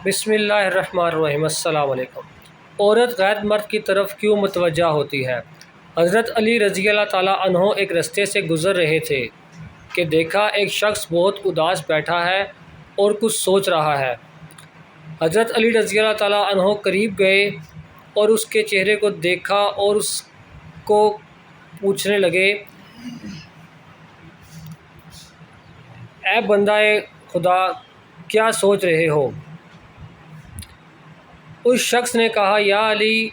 بسم اللہ الرحمن الرحیم۔ السلام علیکم۔ عورت غیر مرد کی طرف کیوں متوجہ ہوتی ہے؟ حضرت علی رضی اللہ تعالیٰ عنہ ایک رستے سے گزر رہے تھے کہ دیکھا ایک شخص بہت اداس بیٹھا ہے اور کچھ سوچ رہا ہے۔ حضرت علی رضی اللہ تعالیٰ عنہ قریب گئے اور اس کے چہرے کو دیکھا اور اس کو پوچھنے لگے، اے بندہ خدا، کیا سوچ رہے ہو؟ اس شخص نے کہا، یا علی،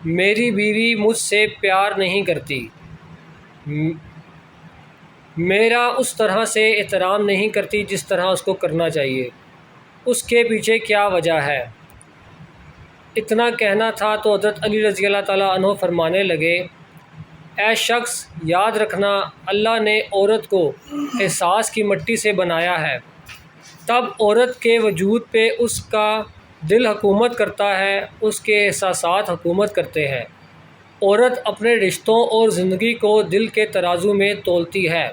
میری بیوی مجھ سے پیار نہیں کرتی، میرا اس طرح سے احترام نہیں کرتی جس طرح اس کو کرنا چاہیے، اس کے پیچھے کیا وجہ ہے؟ اتنا کہنا تھا تو حضرت علی رضی اللہ تعالیٰ عنہ فرمانے لگے، اے شخص، یاد رکھنا، اللہ نے عورت کو احساس کی مٹی سے بنایا ہے، تب عورت کے وجود پہ اس کا دل حکومت کرتا ہے، اس کے احساسات حکومت کرتے ہیں۔ عورت اپنے رشتوں اور زندگی کو دل کے ترازو میں تولتی ہے۔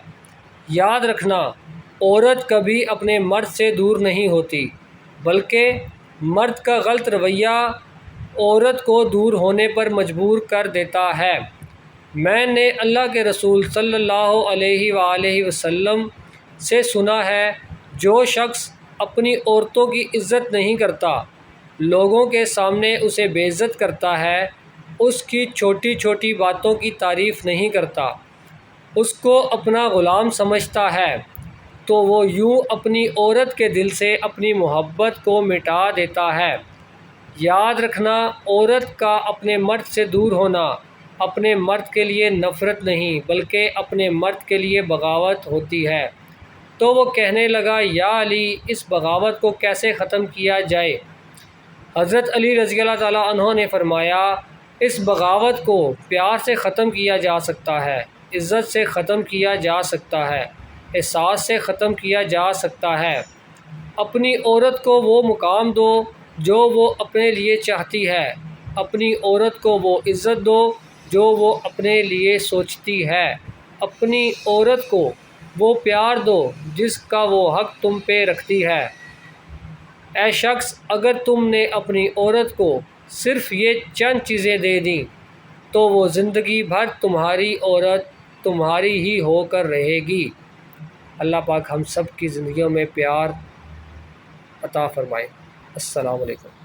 یاد رکھنا، عورت کبھی اپنے مرد سے دور نہیں ہوتی، بلکہ مرد کا غلط رویہ عورت کو دور ہونے پر مجبور کر دیتا ہے۔ میں نے اللہ کے رسول صلی اللہ علیہ وآلہ وسلم سے سنا ہے، جو شخص اپنی عورتوں کی عزت نہیں کرتا، لوگوں کے سامنے اسے بے عزت کرتا ہے، اس کی چھوٹی چھوٹی باتوں کی تعریف نہیں کرتا، اس کو اپنا غلام سمجھتا ہے، تو وہ یوں اپنی عورت کے دل سے اپنی محبت کو مٹا دیتا ہے۔ یاد رکھنا، عورت کا اپنے مرد سے دور ہونا اپنے مرد کے لیے نفرت نہیں بلکہ اپنے مرد کے لیے بغاوت ہوتی ہے۔ تو وہ کہنے لگا، یا علی، اس بغاوت کو کیسے ختم کیا جائے؟ حضرت علی رضی اللہ تعالیٰ عنہ نے فرمایا، اس بغاوت کو پیار سے ختم کیا جا سکتا ہے، عزت سے ختم کیا جا سکتا ہے، احساس سے ختم کیا جا سکتا ہے۔ اپنی عورت کو وہ مقام دو جو وہ اپنے لیے چاہتی ہے، اپنی عورت کو وہ عزت دو جو وہ اپنے لیے سوچتی ہے، اپنی عورت کو وہ پیار دو جس کا وہ حق تم پہ رکھتی ہے۔ اے شخص، اگر تم نے اپنی عورت کو صرف یہ چند چیزیں دے دیں تو وہ زندگی بھر تمہاری عورت تمہاری ہی ہو کر رہے گی۔ اللہ پاک ہم سب کی زندگیوں میں پیار عطا فرمائے۔ السلام علیکم۔